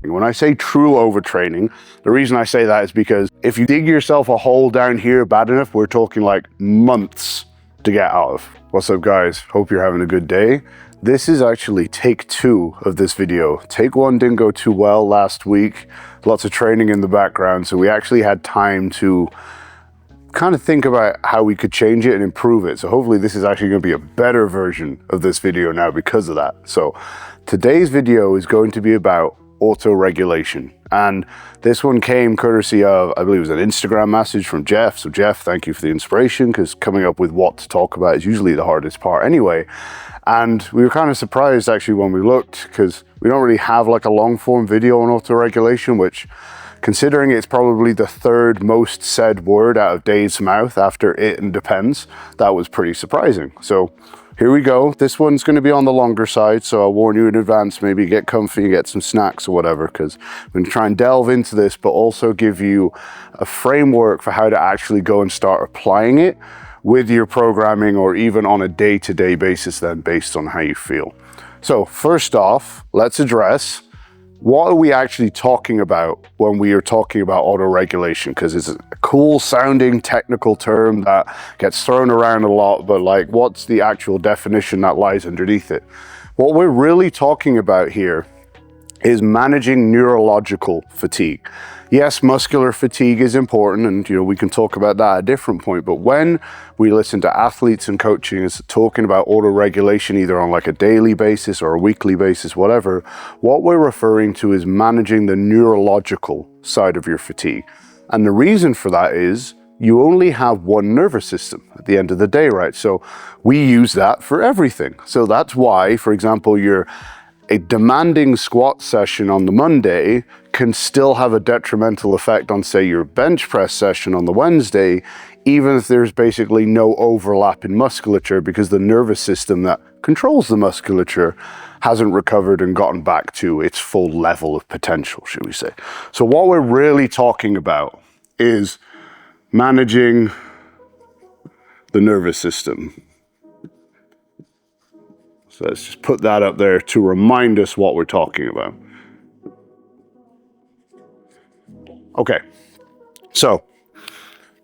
When I say true overtraining, the reason I say that is because if you dig yourself a hole down here bad enough, we're talking like months to get out of. What's up, guys? Hope you're having a good day. This is actually take 2 of this video. Take 1 didn't go too well last week. Lots of training in the background, so we actually had time to kind of think about how we could change it and improve it. So hopefully this is actually going to be a better version of this video now because of that. So today's video is going to be about auto-regulation. And this one came courtesy of, I believe it was an Instagram message from Jeff. So Jeff, thank you for the inspiration, because coming up with what to talk about is usually the hardest part anyway. And we were kind of surprised actually when we looked, because we don't really have like a long form video on auto-regulation, which, considering it's probably the 3rd most said word out of Dave's mouth after it and depends, that was pretty surprising. So here we go. This one's going to be on the longer side, so I'll warn you in advance, maybe get comfy, get some snacks or whatever, because I'm going to try and delve into this, but also give you a framework for how to actually go and start applying it with your programming, or even on a day-to-day basis then, based on how you feel. So first off, let's address, what are we actually talking about when we are talking about auto-regulation? Because it's a cool sounding technical term that gets thrown around a lot, but like, what's the actual definition that lies underneath it? What we're really talking about here is managing neurological fatigue. Yes, muscular fatigue is important, and we can talk about that at a different point, but when we listen to athletes and coaching is talking about auto-regulation, either on like a daily basis or a weekly basis, whatever, what we're referring to is managing the neurological side of your fatigue. And the reason for that is you only have one nervous system at the end of the day, right? So we use that for everything. So that's why, for example, a demanding squat session on the Monday can still have a detrimental effect on, say, your bench press session on the Wednesday, even if there's basically no overlap in musculature, because the nervous system that controls the musculature hasn't recovered and gotten back to its full level of potential, should we say. So what we're really talking about is managing the nervous system. So let's just put that up there to remind us what we're talking about. Okay, so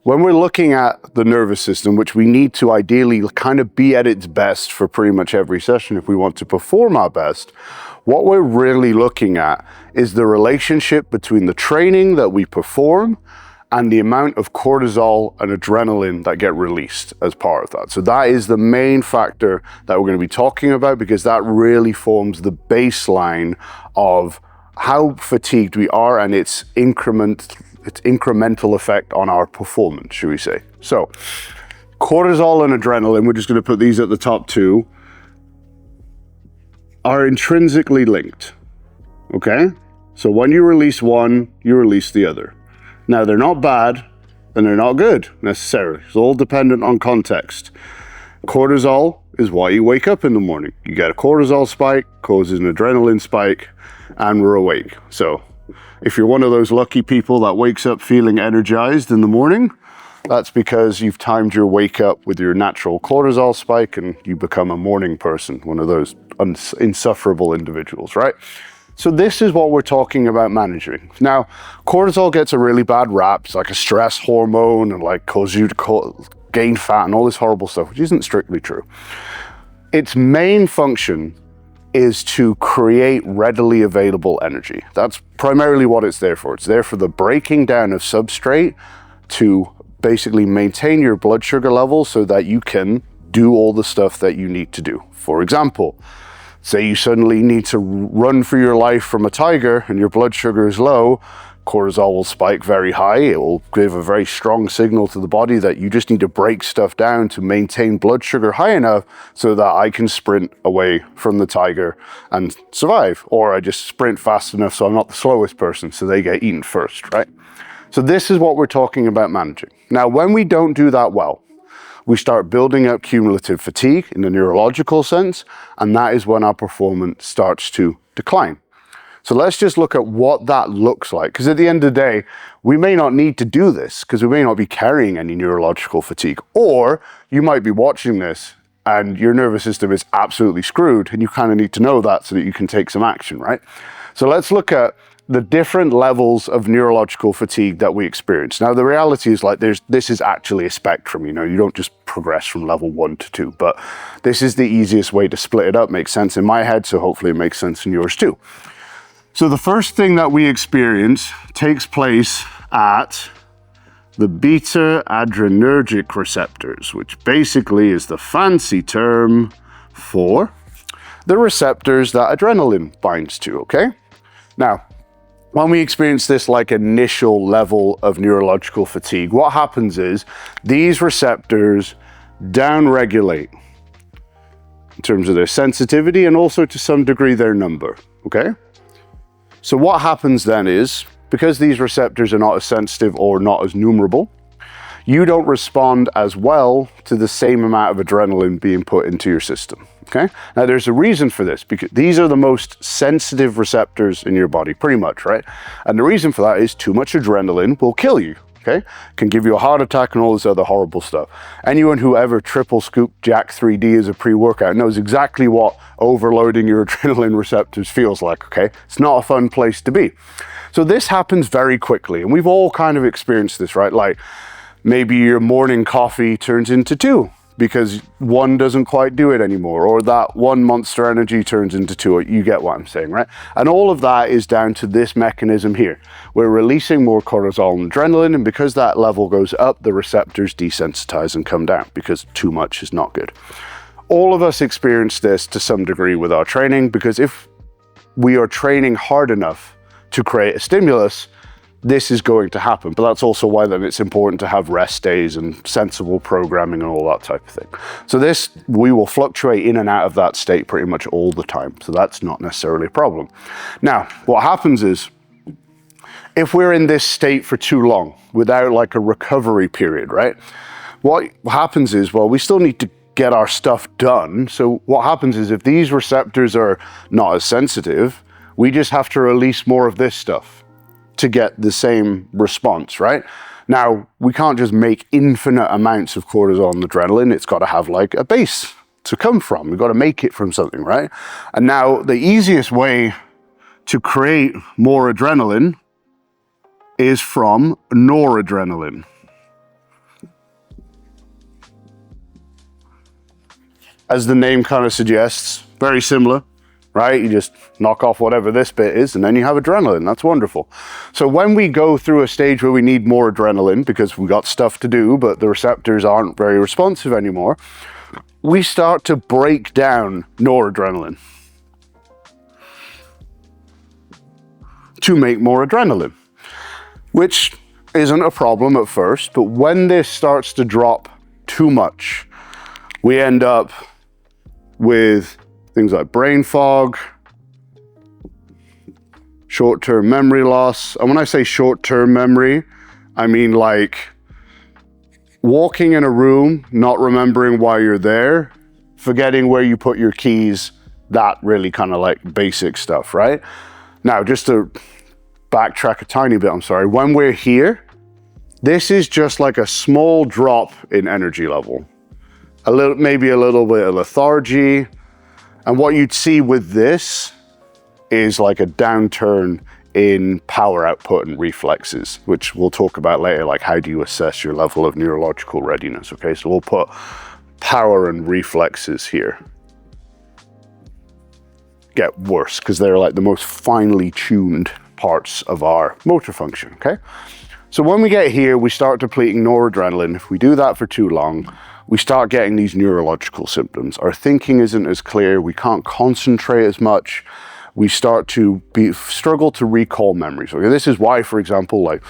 when we're looking at the nervous system, which we need to ideally kind of be at its best for pretty much every session if we want to perform our best, what we're really looking at is the relationship between the training that we perform and the amount of cortisol and adrenaline that get released as part of that. So that is the main factor that we're going to be talking about, because that really forms the baseline of how fatigued we are and its incremental effect on our performance, should we say. So cortisol and adrenaline, we're just going to put these at the top 2, are intrinsically linked. Okay? So when you release one, you release the other. Now, they're not bad and they're not good necessarily. It's all dependent on context. Cortisol is why you wake up in the morning. You get a cortisol spike, causes an adrenaline spike, and we're awake. So if you're one of those lucky people that wakes up feeling energized in the morning, that's because you've timed your wake up with your natural cortisol spike and you become a morning person, one of those insufferable individuals, right? So this is what we're talking about managing. Now, cortisol gets a really bad rap. It's like a stress hormone and like causes you to gain fat and all this horrible stuff, which isn't strictly true. Its main function is to create readily available energy. That's primarily what it's there for. It's there for the breaking down of substrate to basically maintain your blood sugar level so that you can do all the stuff that you need to do. For example, say you suddenly need to run for your life from a tiger and your blood sugar is low, cortisol will spike very high. It will give a very strong signal to the body that you just need to break stuff down to maintain blood sugar high enough so that I can sprint away from the tiger and survive. Or I just sprint fast enough so I'm not the slowest person, so they get eaten first, right? So this is what we're talking about managing. Now, when we don't do that well, we start building up cumulative fatigue in the neurological sense, and that is when our performance starts to decline. So let's just look at what that looks like, because at the end of the day, we may not need to do this because we may not be carrying any neurological fatigue, or you might be watching this and your nervous system is absolutely screwed and you kind of need to know that so that you can take some action, right? So let's look at the different levels of neurological fatigue that we experience. Now, the reality is like this is actually a spectrum, you know, you don't just progress from level 1 to 2, but this is the easiest way to split it up. Makes sense in my head, so hopefully it makes sense in yours too. So the first thing that we experience takes place at the beta adrenergic receptors, which basically is the fancy term for the receptors that adrenaline binds to, okay? Now, when we experience this like initial level of neurological fatigue, what happens is these receptors downregulate in terms of their sensitivity and also to some degree their number, okay? So what happens then is, because these receptors are not as sensitive or not as numerable, you don't respond as well to the same amount of adrenaline being put into your system, okay? Now there's a reason for this, because these are the most sensitive receptors in your body, pretty much, right? And the reason for that is too much adrenaline will kill you, okay? Can give you a heart attack and all this other horrible stuff. Anyone who ever triple scooped Jack 3D as a pre-workout knows exactly what overloading your adrenaline receptors feels like, okay? It's not a fun place to be. So this happens very quickly, and we've all kind of experienced this, right? Like maybe your morning coffee turns into 2 because 1 doesn't quite do it anymore, or that 1 Monster Energy turns into 2, you get what I'm saying, right? And all of that is down to this mechanism here. We're releasing more cortisol and adrenaline, and because that level goes up, the receptors desensitize and come down because too much is not good. All of us experience this to some degree with our training, because if we are training hard enough to create a stimulus, this is going to happen. But that's also why then it's important to have rest days and sensible programming and all that type of thing. So this, we will fluctuate in and out of that state pretty much all the time. So that's not necessarily a problem. Now, what happens is, if we're in this state for too long without like a recovery period, right? What happens is, well, we still need to get our stuff done. So what happens is if these receptors are not as sensitive, we just have to release more of this stuff to get the same response, right? Now, we can't just make infinite amounts of cortisol and adrenaline. It's got to have like a base to come from. We've got to make it from something, right? And now the easiest way to create more adrenaline is from noradrenaline. As the name kind of suggests, very similar, right? You just knock off whatever this bit is and then you have adrenaline. That's wonderful. So when we go through a stage where we need more adrenaline because we got stuff to do, but the receptors aren't very responsive anymore, we start to break down noradrenaline to make more adrenaline, which isn't a problem at first, but when this starts to drop too much, we end up with things like brain fog, short-term memory loss. And when I say short-term memory, I mean like walking in a room, not remembering why you're there, forgetting where you put your keys, that really kind of like basic stuff, right? Now, just to backtrack a tiny bit, I'm sorry. When we're here, this is just like a small drop in energy level. Maybe a little bit of lethargy. And what you'd see with this is like a downturn in power output and reflexes, which we'll talk about later, like how do you assess your level of neurological readiness, okay? So we'll put power and reflexes here. Get worse, because they're like the most finely tuned parts of our motor function, okay? So when we get here, we start depleting noradrenaline. If we do that for too long, we start getting these neurological symptoms. Our thinking isn't as clear. We can't concentrate as much. We start to struggle to recall memories. Okay, this is why, for example, like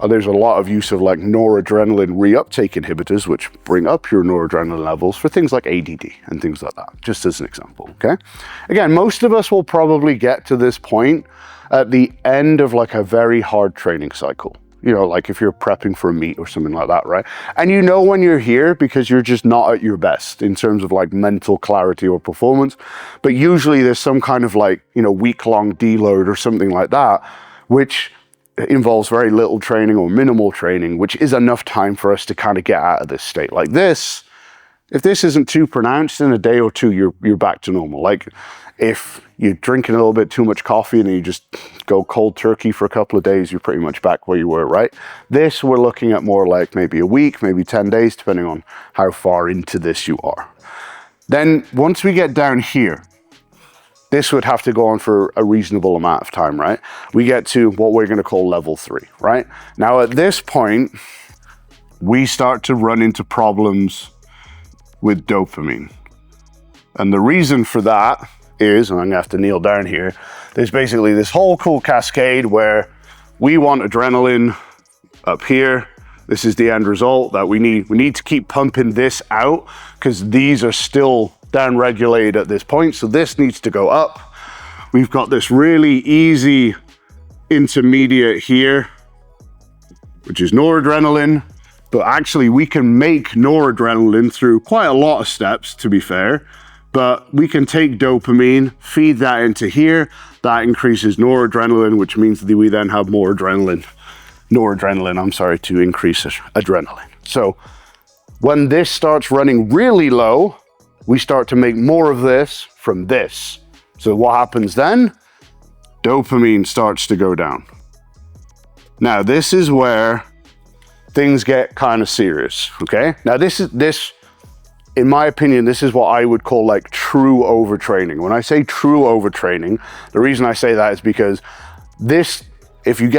there's a lot of use of like noradrenaline reuptake inhibitors, which bring up your noradrenaline levels for things like ADD and things like that, just as an example, okay? Again, most of us will probably get to this point at the end of like a very hard training cycle. You know, like if you're prepping for a meet or something like that, right? And you know when you're here because you're just not at your best in terms of like mental clarity or performance. But usually there's some kind of like, you know, week-long deload or something like that, which involves very little training or minimal training, which is enough time for us to kind of get out of this state. Like this If this isn't too pronounced, in a day or two, you're back to normal. Like if you're drinking a little bit too much coffee and then you just go cold turkey for a couple of days, you're pretty much back where you were, right? This, we're looking at more like maybe a week, maybe 10 days, depending on how far into this you are. Then once we get down here, this would have to go on for a reasonable amount of time, right? We get to what we're going to call level 3, right? Now at this point, we start to run into problems with dopamine. And the reason for that is, and I'm gonna have to kneel down here, there's basically this whole cool cascade where we want adrenaline up here. This is the end result that we need to keep pumping this out because these are still down-regulated at this point. So this needs to go up. We've got this really easy intermediate here, which is noradrenaline. But actually we can make noradrenaline through quite a lot of steps, to be fair, but we can take dopamine, feed that into here, that increases noradrenaline, which means that we then have more noradrenaline, to increase adrenaline. So when this starts running really low, we start to make more of this from this. So what happens then? Dopamine starts to go down. Now this is where things get kind of serious, okay? Now this, in my opinion, this is what I would call like true overtraining. When I say true overtraining, the reason I say that is because this, if you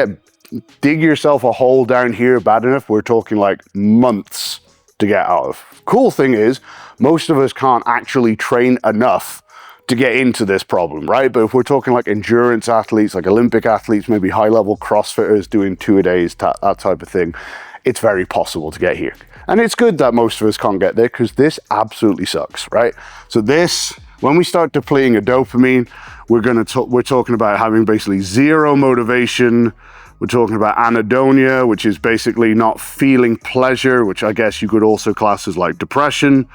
dig yourself a hole down here bad enough, we're talking like months to get out of. Cool thing is, most of us can't actually train enough to get into this problem, right? But if we're talking like endurance athletes, like Olympic athletes, maybe high-level CrossFitters doing 2-a-days, that type of thing, it's very possible to get here. And it's good that most of us can't get there because this absolutely sucks, right? So this, when we start depleting a dopamine, we're talking about having basically zero motivation. We're talking about anhedonia, which is basically not feeling pleasure, which I guess you could also class as like depression,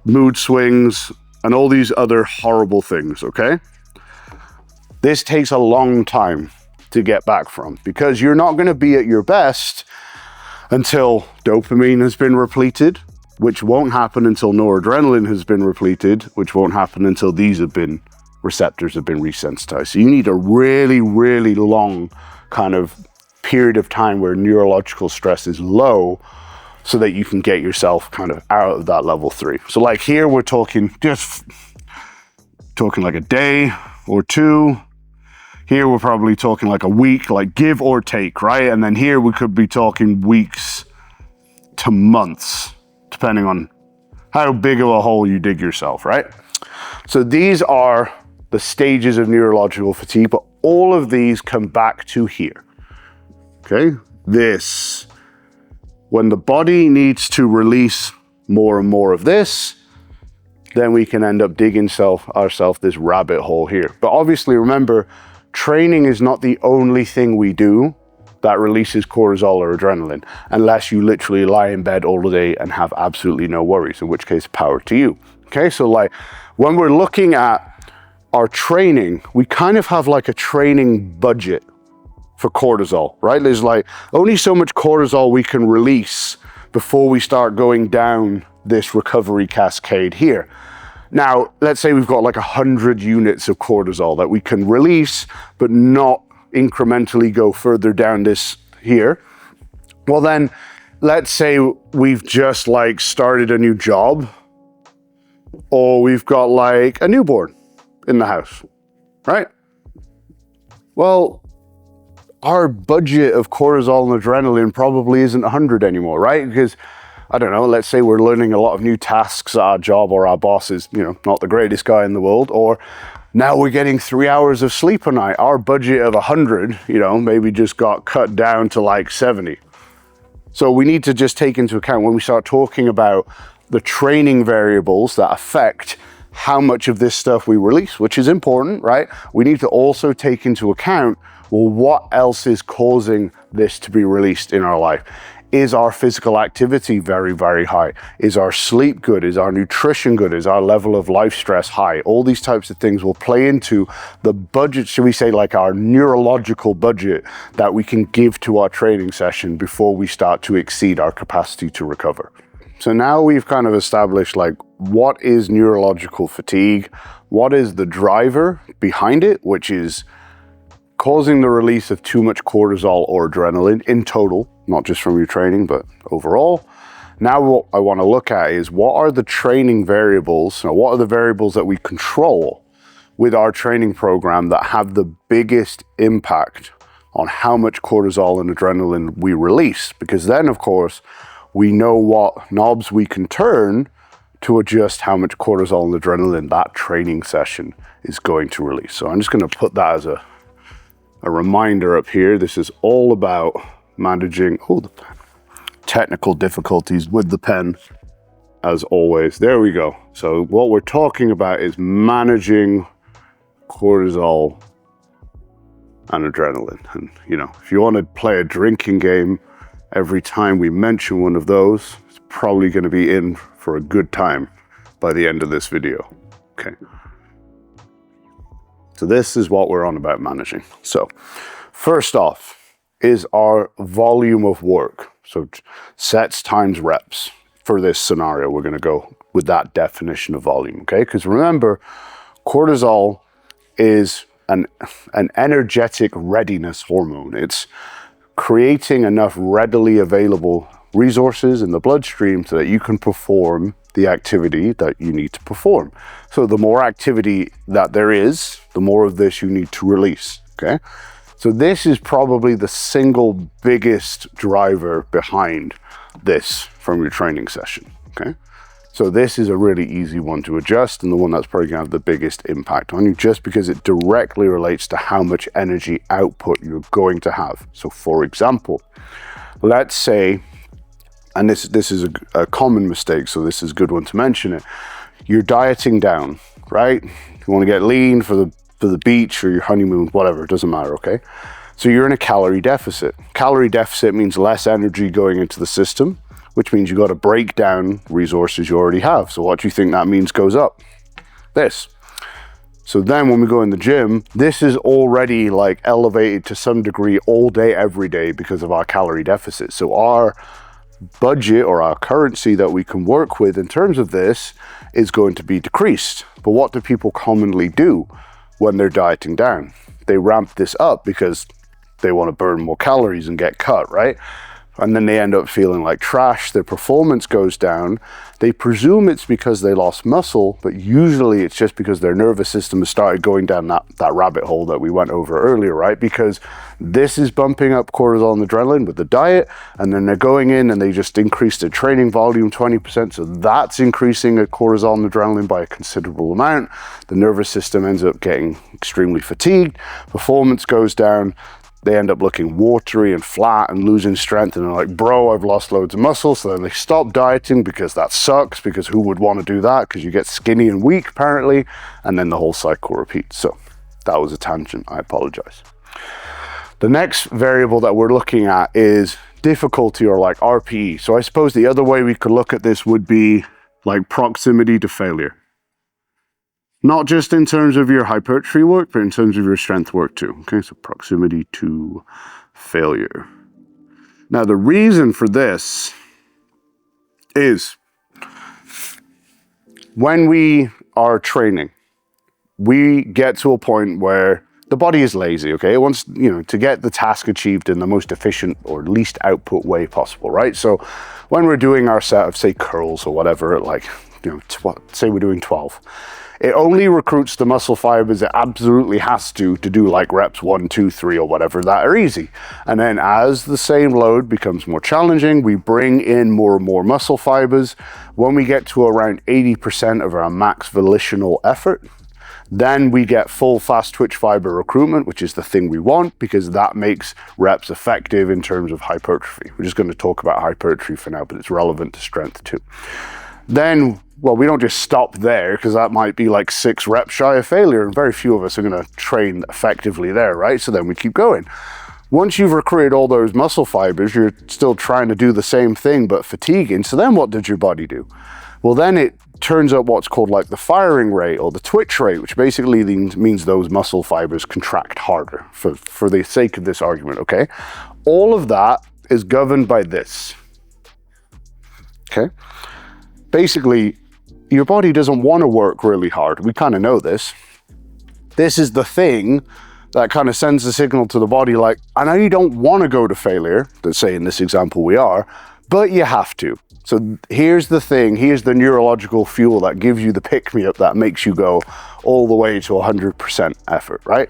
mood swings, and all these other horrible things, okay? This takes a long time to get back from because you're not going to be at your best until dopamine has been repleted, which won't happen until noradrenaline has been repleted, which won't happen until these receptors have been resensitized. So you need a really, really long kind of period of time where neurological stress is low so that you can get yourself kind of out of that level 3. So like here, we're talking like a day or two. Here, we're probably talking like a week, like give or take, right? And then here we could be talking weeks to months, depending on how big of a hole you dig yourself, right? So these are the stages of neurological fatigue, but all of these come back to here, okay? This, when the body needs to release more and more of this, then we can end up digging ourselves this rabbit hole here. But obviously remember, training is not the only thing we do that releases cortisol or adrenaline, unless you literally lie in bed all day and have absolutely no worries, in which case power to you. Okay, so like when we're looking at our training, we kind of have like a training budget for cortisol, right? There's like only so much cortisol we can release before we start going down this recovery cascade here. Now, let's say we've got like 100 units of cortisol that we can release, but not incrementally go further down this here. Well then, let's say we've just like started a new job, or we've got like a newborn in the house, right? Well, our budget of cortisol and adrenaline probably isn't 100 anymore, right? Because I don't know, let's say we're learning a lot of new tasks at our job, or our boss is, not the greatest guy in the world, or now we're getting 3 hours of sleep a night. Our budget of 100, maybe just got cut down to like 70. So we need to just take into account when we start talking about the training variables that affect how much of this stuff we release, which is important, right? We need to also take into account, well, what else is causing this to be released in our life? Is our physical activity very, very high? Is our sleep good? Is our nutrition good? Is our level of life stress high? All these types of things will play into the budget, should we say, like our neurological budget that we can give to our training session before we start to exceed our capacity to recover. So now we've kind of established like what is neurological fatigue, what is the driver behind it, which is causing the release of too much cortisol or adrenaline in total, not just from your training, but overall. Now what I want to look at is what are the training variables, what are the variables that we control with our training program that have the biggest impact on how much cortisol and adrenaline we release? Because then, of course, we know what knobs we can turn to adjust how much cortisol and adrenaline that training session is going to release. So I'm just going to put that as a reminder up here. This is all about managing the technical difficulties with the pen, as always. There we go. So what we're talking about is managing cortisol and adrenaline. And if you want to play a drinking game, every time we mention one of those, it's probably going to be in for a good time by the end of this video. Okay. So this is what we're on about managing. So first off is our volume of work. So sets times reps. For this scenario, we're going to go with that definition of volume, okay? Because remember, cortisol is an energetic readiness hormone. It's creating enough readily available resources in the bloodstream so that you can perform the activity that you need to perform. So the more activity that there is, the more of this you need to release, okay? So this is probably the single biggest driver behind this from your training session, okay? So this is a really easy one to adjust and the one that's probably gonna have the biggest impact on you just because it directly relates to how much energy output you're going to have. So for example, let's say, and this is a common mistake, so this is a good one to mention it, you're dieting down, right? You wanna get lean for the beach or your honeymoon, whatever, it doesn't matter, okay? So you're in a calorie deficit. Calorie deficit means less energy going into the system, which means you got to break down resources you already have. So what do you think that means goes up? This. So then when we go in the gym, this is already like elevated to some degree all day, every day because of our calorie deficit. So our budget or our currency that we can work with in terms of this is going to be decreased. But what do people commonly do when they're dieting down? They ramp this up because they want to burn more calories and get cut, right? And then they end up feeling like trash, their performance goes down. They presume it's because they lost muscle, but usually it's just because their nervous system has started going down that rabbit hole that we went over earlier, right? Because this is bumping up cortisol and adrenaline with the diet, and then they're going in and they just increase their training volume 20%, so that's increasing the cortisol and adrenaline by a considerable amount. The nervous system ends up getting extremely fatigued, performance goes down, they end up looking watery and flat and losing strength, and they're like, bro, I've lost loads of muscle. So then they stop dieting because that sucks, because who would want to do that? Because you get skinny and weak apparently, and then the whole cycle repeats. So that was a tangent, I apologize. The next variable that we're looking at is difficulty, or like RPE. So I suppose the other way we could look at this would be like proximity to failure. Not just in terms of your hypertrophy work, but in terms of your strength work too. Okay, so proximity to failure. Now, the reason for this is when we are training, we get to a point where the body is lazy, okay? It wants, to get the task achieved in the most efficient or least output way possible, right? So when we're doing our set of, say, curls or whatever, like, say we're doing 12, it only recruits the muscle fibers it absolutely has to do like reps 1, 2, 3 or whatever that are easy. And then as the same load becomes more challenging, we bring in more and more muscle fibers. When we get to around 80% of our max volitional effort, then we get full fast twitch fiber recruitment, which is the thing we want because that makes reps effective in terms of hypertrophy. We're just going to talk about hypertrophy for now, but it's relevant to strength too. Then, well, we don't just stop there because that might be like 6 reps shy of failure, and very few of us are going to train effectively there, right? So then we keep going. Once you've recruited all those muscle fibers, you're still trying to do the same thing, but fatiguing. So then what does your body do? Well, then it turns up what's called like the firing rate or the twitch rate, which basically means those muscle fibers contract harder for the sake of this argument, okay? All of that is governed by this, okay? Basically, your body doesn't want to work really hard. We kind of know this. This is the thing that kind of sends the signal to the body like, I know you don't want to go to failure, let's say in this example we are, but you have to. So here's the thing, here's the neurological fuel that gives you the pick-me-up that makes you go all the way to 100% effort, right?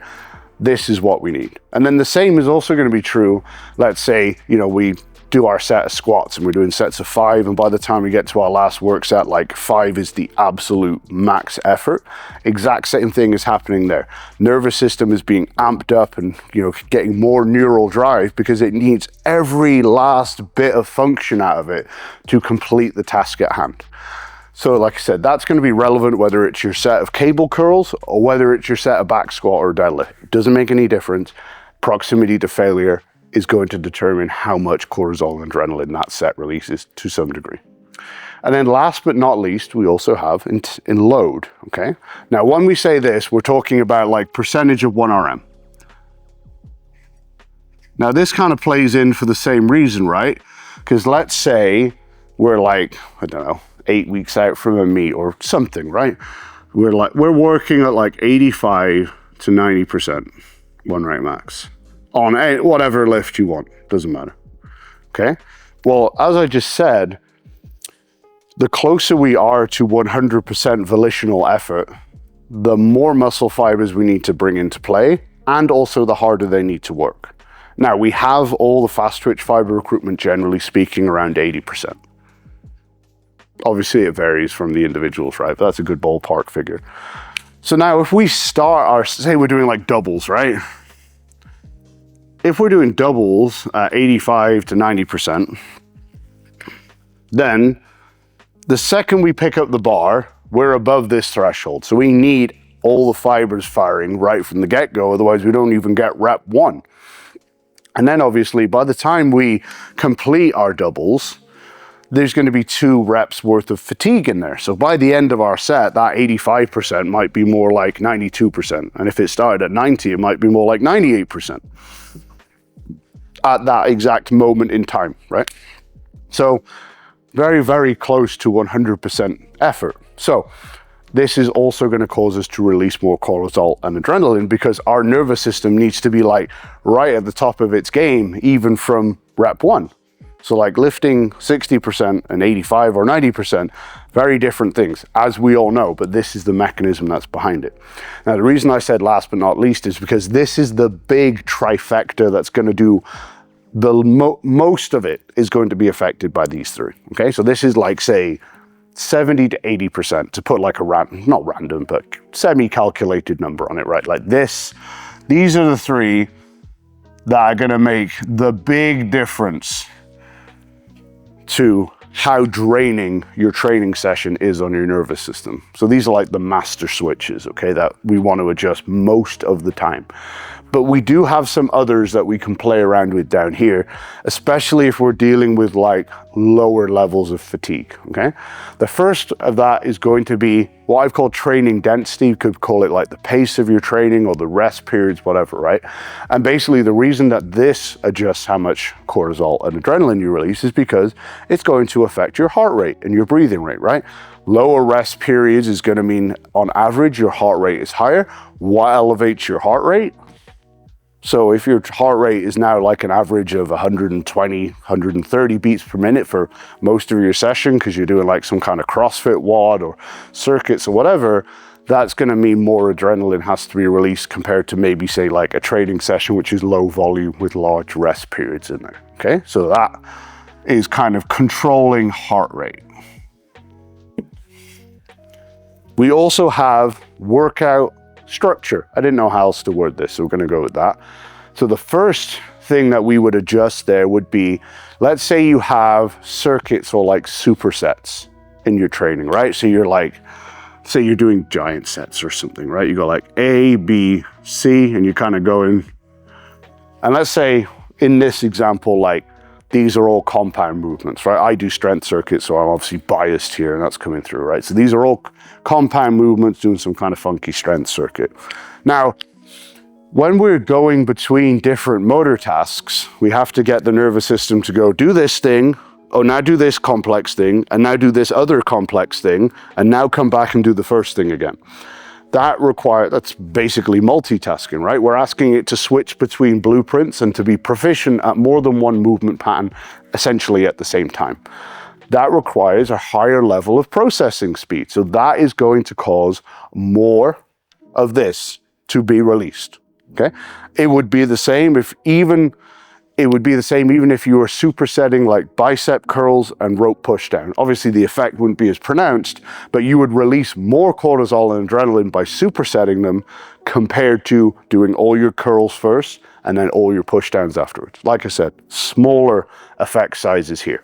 This is what we need. And then the same is also going to be true, let's say, you know, we do our set of squats and we're doing sets of 5, and by the time we get to our last work set, like 5 is the absolute max effort. Exact same thing is happening there. Nervous system is being amped up and, you know, getting more neural drive because it needs every last bit of function out of it to complete the task at hand. So like I said, that's going to be relevant whether it's your set of cable curls or whether it's your set of back squat or deadlift. It doesn't make any difference. Proximity to failure is going to determine how much cortisol and adrenaline that set releases to some degree. And then last but not least, we also have in load, okay? Now, when we say this, we're talking about like percentage of 1 RM. Now, this kind of plays in for the same reason, right? Because let's say we're like, I don't know, 8 weeks out from a meet or something, right? We're working at like 85 to 90% 1 rep max on whatever lift you want, doesn't matter, okay? Well, as I just said, the closer we are to 100% volitional effort, the more muscle fibers we need to bring into play, and also the harder they need to work. Now, we have all the fast twitch fiber recruitment, generally speaking, around 80%. Obviously, it varies from the individuals, right? But that's a good ballpark figure. So now if we start say we're doing like doubles, right? If we're doing doubles at 85 to 90%, then the second we pick up the bar, we're above this threshold. So we need all the fibers firing right from the get-go, otherwise we don't even get rep 1. And then obviously by the time we complete our doubles, there's going to be 2 reps worth of fatigue in there. So by the end of our set, that 85% might be more like 92%. And if it started at 90, it might be more like 98% at that exact moment in time, right? So very, very close to 100% effort. So this is also going to cause us to release more cortisol and adrenaline because our nervous system needs to be like right at the top of its game, even from rep 1. So like lifting 60% and 85 or 90%, very different things, as we all know, but this is the mechanism that's behind it. Now, the reason I said last but not least is because this is the big trifecta that's going to do most of it is going to be affected by these 3, okay? So this is like, say, 70 to 80% to put like a not random, but semi-calculated number on it, right? Like these are the 3 that are going to make the big difference to how draining your training session is on your nervous system. So these are like the master switches, okay, that we want to adjust most of the time. But we do have some others that we can play around with down here, especially if we're dealing with like lower levels of fatigue, okay? The first of that is going to be what I've called training density. You could call it like the pace of your training or the rest periods, whatever, right? And basically the reason that this adjusts how much cortisol and adrenaline you release is because it's going to affect your heart rate and your breathing rate, right? Lower rest periods is going to mean on average your heart rate is higher. What elevates your heart rate? So if your heart rate is now like an average of 120, 130 beats per minute for most of your session, because you're doing like some kind of CrossFit WOD or circuits or whatever, that's going to mean more adrenaline has to be released compared to maybe say like a training session, which is low volume with large rest periods in there. Okay, so that is kind of controlling heart rate. We also have workout structure. I didn't know how else to word this, so we're going to go with that. So the first thing that we would adjust there would be, let's say you have circuits or like supersets in your training, right? So you're like, say you're doing giant sets or something, right? You go like A, B, C, and you're kind of going And let's say in this example, like these are all compound movements, right? I do strength circuits, so I'm obviously biased here, and that's coming through, right? So these are all compound movements doing some kind of funky strength circuit. Now, when we're going between different motor tasks, we have to get the nervous system to go do this thing, oh, now do this complex thing, and now do this other complex thing, and now come back and do the first thing again. That's basically multitasking, right? We're asking it to switch between blueprints and to be proficient at more than one movement pattern, essentially at the same time. That requires a higher level of processing speed. So that is going to cause more of this to be released, okay? It would be the same even if you were supersetting like bicep curls and rope pushdown. Obviously the effect wouldn't be as pronounced, but you would release more cortisol and adrenaline by supersetting them compared to doing all your curls first and then all your pushdowns afterwards. Like I said, smaller effect sizes here.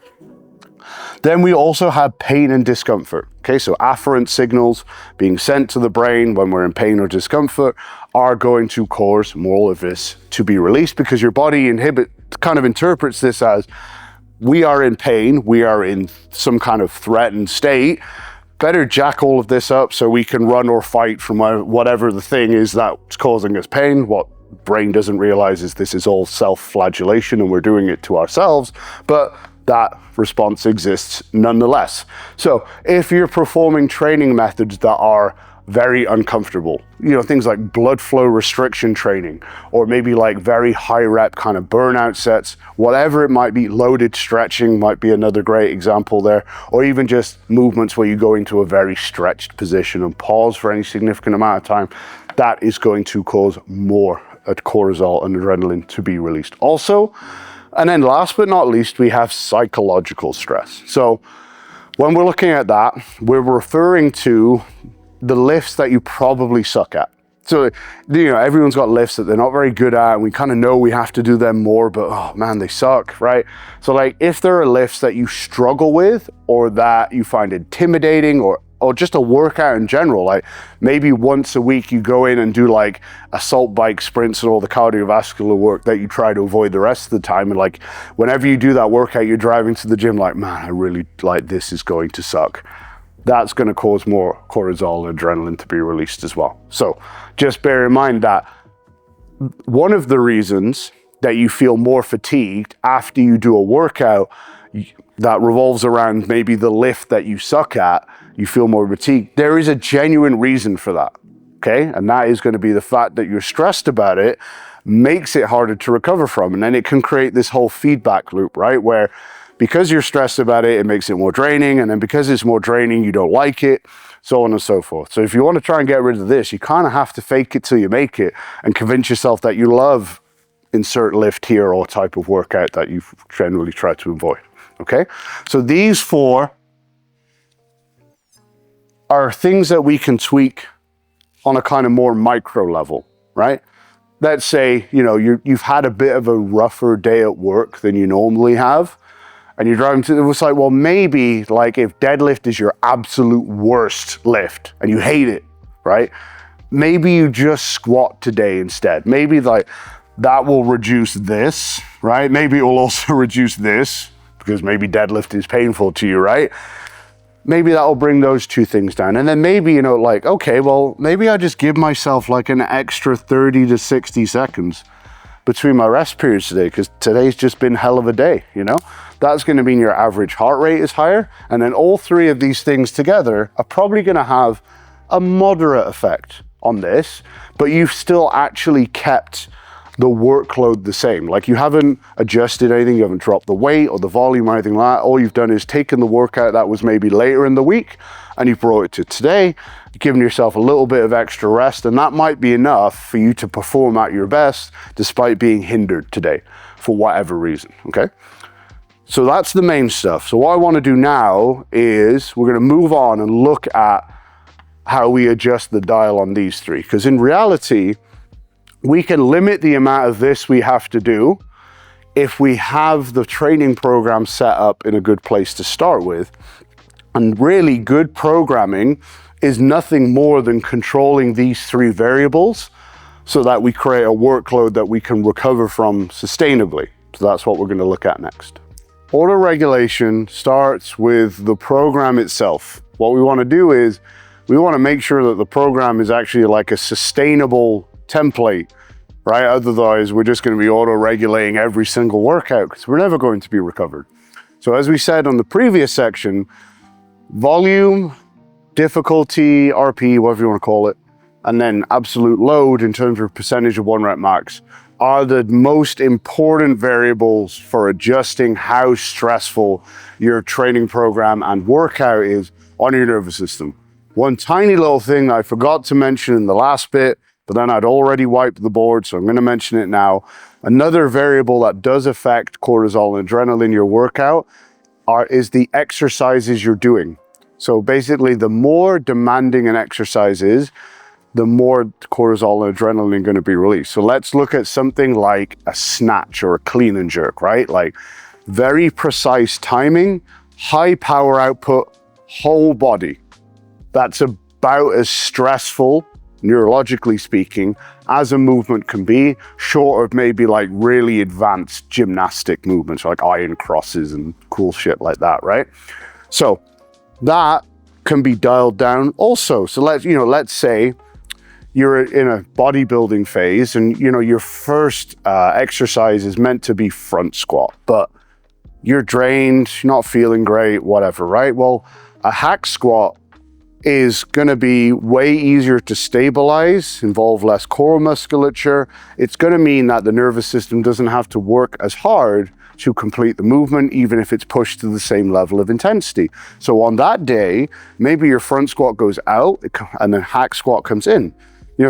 Then we also have pain and discomfort. Okay, so afferent signals being sent to the brain when we're in pain or discomfort are going to cause more of this to be released because your body kind of interprets this as we are in pain, we are in some kind of threatened state. Better jack all of this up so we can run or fight from whatever the thing is that's causing us pain. What brain doesn't realize is this is all self-flagellation and we're doing it to ourselves, but that response exists nonetheless. So if you're performing training methods that are very uncomfortable, things like blood flow restriction training, or maybe like very high rep kind of burnout sets, whatever it might be, loaded stretching might be another great example there, or even just movements where you go into a very stretched position and pause for any significant amount of time, that is going to cause more cortisol and adrenaline to be released also. And then last but not least, we have psychological stress. So when we're looking at that, we're referring to the lifts that you probably suck at. So, everyone's got lifts that they're not very good at, and we kind of know we have to do them more, but oh man, they suck, right? So like if there are lifts that you struggle with or that you find intimidating or just a workout in general, like maybe once a week you go in and do like assault bike sprints and all the cardiovascular work that you try to avoid the rest of the time. And like whenever you do that workout, you're driving to the gym like, man, I really like this is going to suck. That's going to cause more cortisol and adrenaline to be released as well. So just bear in mind that one of the reasons that you feel more fatigued after you do a workout that revolves around maybe the lift that you suck at, you feel more fatigued. There is a genuine reason for that, okay? And that is going to be the fact that you're stressed about it makes it harder to recover from. And then it can create this whole feedback loop, right? Where because you're stressed about it, it makes it more draining. And then because it's more draining, you don't like it, so on and so forth. So if you want to try and get rid of this, you kind of have to fake it till you make it and convince yourself that you love insert lift here or type of workout that you generally try to avoid, okay? So these four are things that we can tweak on a kind of more micro level, right? Let's say, you've had a bit of a rougher day at work than you normally have, and you're driving to, it was like, well, maybe like if deadlift is your absolute worst lift and you hate it, right? Maybe you just squat today instead. Maybe like that will reduce this, right? Maybe it will also reduce this because maybe deadlift is painful to you, right? Maybe that will bring those two things down. And then maybe, like, okay, well, maybe I just give myself like an extra 30 to 60 seconds between my rest periods today because today's just been hell of a day, That's going to mean your average heart rate is higher. And then all three of these things together are probably going to have a moderate effect on this, but you've still actually kept the workload the same. Like you haven't adjusted anything, you haven't dropped the weight or the volume or anything like that. All you've done is taken the workout that was maybe later in the week and you've brought it to today, giving yourself a little bit of extra rest, and that might be enough for you to perform at your best despite being hindered today for whatever reason, okay? So that's the main stuff. So what I want to do now is we're going to move on and look at how we adjust the dial on these three, because in reality, we can limit the amount of this we have to do if we have the training program set up in a good place to start with. And really good programming is nothing more than controlling these three variables so that we create a workload that we can recover from sustainably. So that's what we're going to look at next. Auto-regulation starts with the program itself. What we want to do is we want to make sure that the program is actually like a sustainable template, right? Otherwise, we're just going to be auto-regulating every single workout because we're never going to be recovered. So as we said on the previous section, volume, difficulty, RP, whatever you want to call it, and then absolute load in terms of percentage of 1 rep max are the most important variables for adjusting how stressful your training program and workout is on your nervous system. One tiny little thing I forgot to mention in the last bit, but then I'd already wiped the board, so I'm going to mention it now. Another variable that does affect cortisol and adrenaline in your workout is the exercises you're doing. So basically, the more demanding an exercise is, the more cortisol and adrenaline are going to be released. So let's look at something like a snatch or a clean and jerk, right? Like very precise timing, high power output, whole body. That's about as stressful, neurologically speaking, as a movement can be, short of maybe like really advanced gymnastic movements like iron crosses and cool shit like that, right? So that can be dialed down also. So let's say you're in a bodybuilding phase and your first exercise is meant to be front squat, but you're drained, you're not feeling great, whatever, right? Well, a hack squat is going to be way easier to stabilize, involve less core musculature. It's going to mean that the nervous system doesn't have to work as hard to complete the movement, even if it's pushed to the same level of intensity. So on that day, maybe your front squat goes out and then hack squat comes in.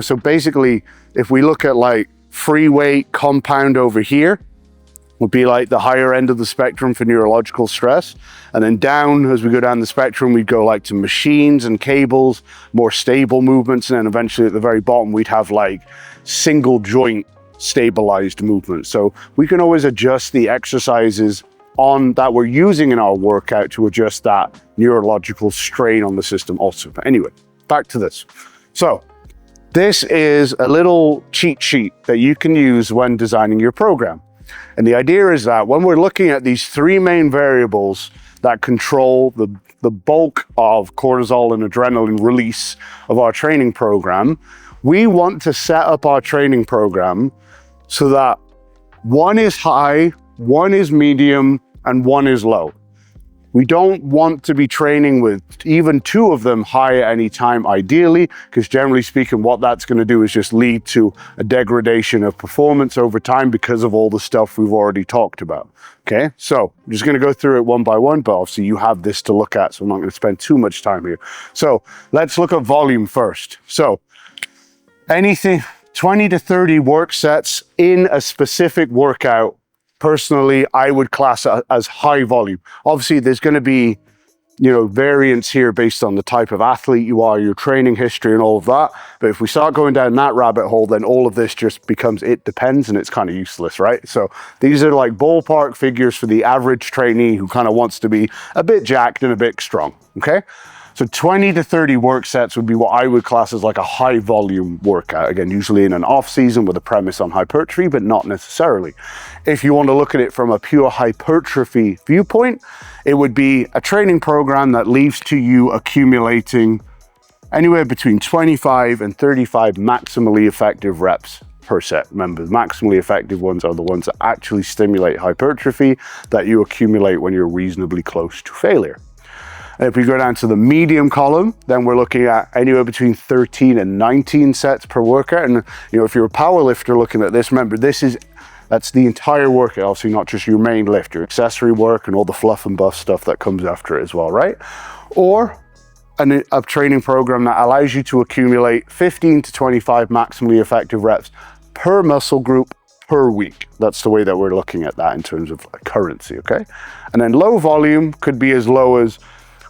So basically, if we look at like free weight compound over here, would be like the higher end of the spectrum for neurological stress. And then down, as we go down the spectrum, we'd go like to machines and cables, more stable movements. And then eventually at the very bottom, we'd have like single joint stabilized movements. So we can always adjust the exercises on that we're using in our workout to adjust that neurological strain on the system also. But anyway, back to this. So this is a little cheat sheet that you can use when designing your program. And the idea is that when we're looking at these 3 main variables that control the bulk of cortisol and adrenaline release of our training program, we want to set up our training program so that 1 is high, 1 is medium, and 1 is low. We don't want to be training with even 2 of them high at any time, ideally, because generally speaking, what that's going to do is just lead to a degradation of performance over time because of all the stuff we've already talked about. Okay, so I'm just going to go through it one by one, but obviously you have this to look at, so I'm not going to spend too much time here. So let's look at volume first. So anything 20 to 30 work sets in a specific workout. Personally, I would class it as high volume. Obviously, there's going to be, variance here based on the type of athlete you are, your training history and all of that. But if we start going down that rabbit hole, then all of this just becomes it depends and it's kind of useless, right? So these are like ballpark figures for the average trainee who kind of wants to be a bit jacked and a bit strong, okay? So 20 to 30 work sets would be what I would class as like a high volume workout. Again, usually in an off season with a premise on hypertrophy, but not necessarily. If you want to look at it from a pure hypertrophy viewpoint, it would be a training program that leaves to you accumulating anywhere between 25 and 35 maximally effective reps per set. Remember, the maximally effective ones are the ones that actually stimulate hypertrophy that you accumulate when you're reasonably close to failure. And if we go down to the medium column, then we're looking at anywhere between 13 and 19 sets per workout. And if you're a power lifter looking at this, remember that's the entire workout, obviously not just your main lift, your accessory work and all the fluff and buff stuff that comes after it as well, right? Or a training program that allows you to accumulate 15 to 25 maximally effective reps per muscle group per week. That's the way that we're looking at that in terms of currency, okay? And then low volume could be as low as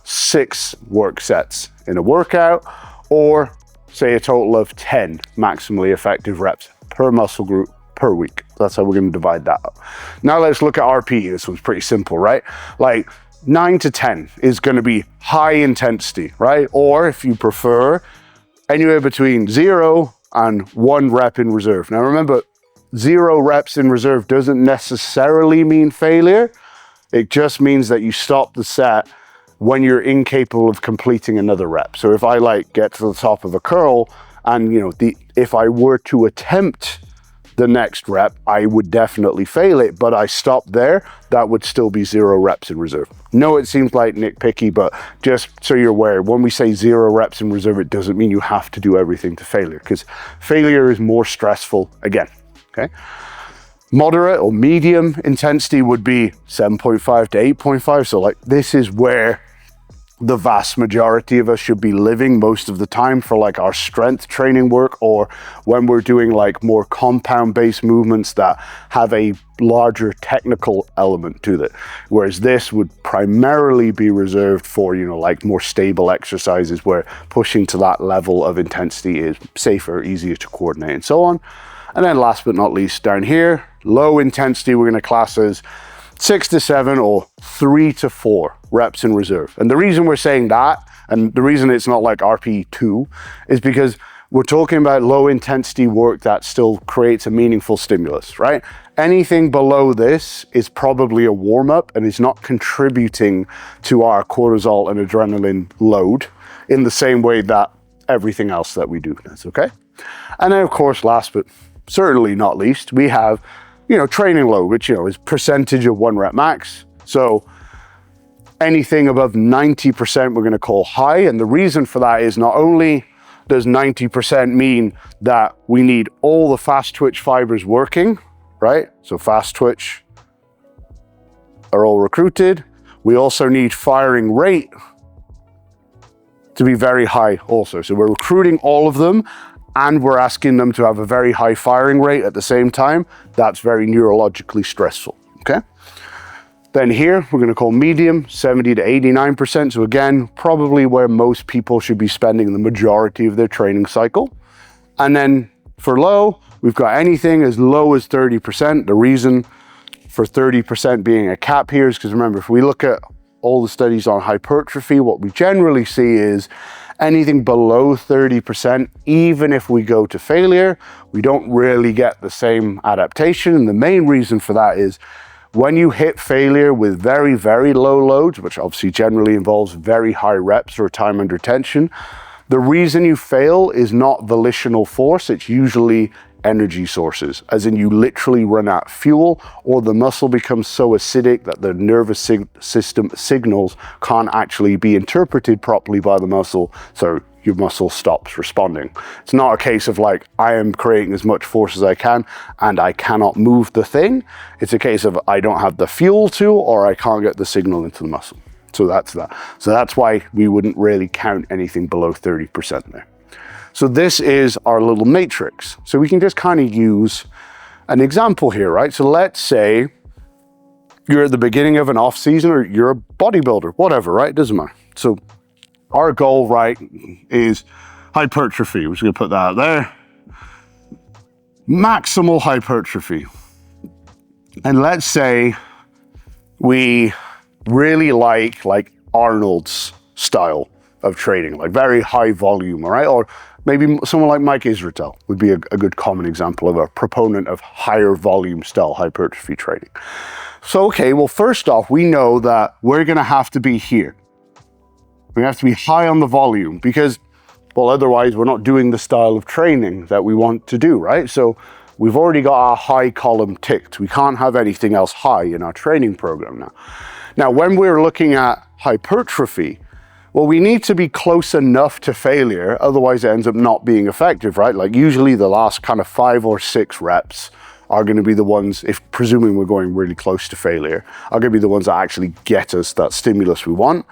6 work sets in a workout, or say a total of 10 maximally effective reps per muscle group per week. That's how we're going to divide that up. Now let's look at RP. This one's pretty simple, right? Like 9 to 10 is going to be high intensity, right? Or if you prefer, anywhere between 0 and 1 rep in reserve. Now remember, 0 reps in reserve doesn't necessarily mean failure. It just means that you stop the set when you're incapable of completing another rep. So if I like get to the top of a curl and if I were to attempt the next rep, I would definitely fail it, but I stopped there, that would still be 0 reps in reserve. No, it seems like nitpicky, but just so you're aware, when we say 0 reps in reserve, it doesn't mean you have to do everything to failure, because failure is more stressful again, okay? Moderate or medium intensity would be 7.5 to 8.5. So like this is where the vast majority of us should be living most of the time for like our strength training work, or when we're doing like more compound based movements that have a larger technical element to it. Whereas this would primarily be reserved for, like more stable exercises where pushing to that level of intensity is safer, easier to coordinate and so on. And then last but not least, down here, low intensity, we're going to class as 6 to 7 or 3 to 4 reps in reserve. And the reason we're saying that, and the reason it's not like RPE2, is because we're talking about low intensity work that still creates a meaningful stimulus, right? Anything below this is probably a warm-up and is not contributing to our cortisol and adrenaline load in the same way that everything else that we do does, okay? And then of course, last but certainly not least, we have training load, which is percentage of 1 rep max. So anything above 90% we're going to call high. And the reason for that is not only does 90% mean that we need all the fast twitch fibers working, right? So fast twitch are all recruited. We also need firing rate to be very high also. So we're recruiting all of them, and we're asking them to have a very high firing rate at the same time. That's very neurologically stressful, okay? Then here, we're gonna call medium, 70 to 89%. So again, probably where most people should be spending the majority of their training cycle. And then for low, we've got anything as low as 30%. The reason for 30% being a cap here is because remember, if we look at all the studies on hypertrophy, what we generally see is anything below 30%, even if we go to failure, we don't really get the same adaptation. And the main reason for that is when you hit failure with very, very low loads, which obviously generally involves very high reps or time under tension, the reason you fail is not volitional force, it's usually energy sources, as in you literally run out of fuel, or the muscle becomes so acidic that the nervous system signals can't actually be interpreted properly by the muscle, so your muscle stops responding. It's not a case of like, I am creating as much force as I can and I cannot move the thing. It's a case of I don't have the fuel to, or I can't get the signal into the muscle. So that's that. So that's why we wouldn't really count anything below 30% there. So this is our little matrix. So we can just kind of use an example here, right? So let's say you're at the beginning of an off season, or you're a bodybuilder, whatever, right? It doesn't matter. So our goal, right, is hypertrophy. We're just gonna put that out there. Maximal hypertrophy. And let's say we really like Arnold's style of training, like very high volume, all right? Or maybe someone like Mike Israetel would be a good common example of a proponent of higher volume style hypertrophy training. So, okay, well, first off, we know that we're gonna have to be here. We have to be high on the volume because, well, otherwise we're not doing the style of training that we want to do, right? So we've already got our high column ticked. We can't have anything else high in our training program now. Now, when we're looking at hypertrophy, well, we need to be close enough to failure, otherwise it ends up not being effective, right? Like usually the last kind of 5 or 6 reps are going to be the ones, if presuming we're going really close to failure, are going to be the ones that actually get us that stimulus we want.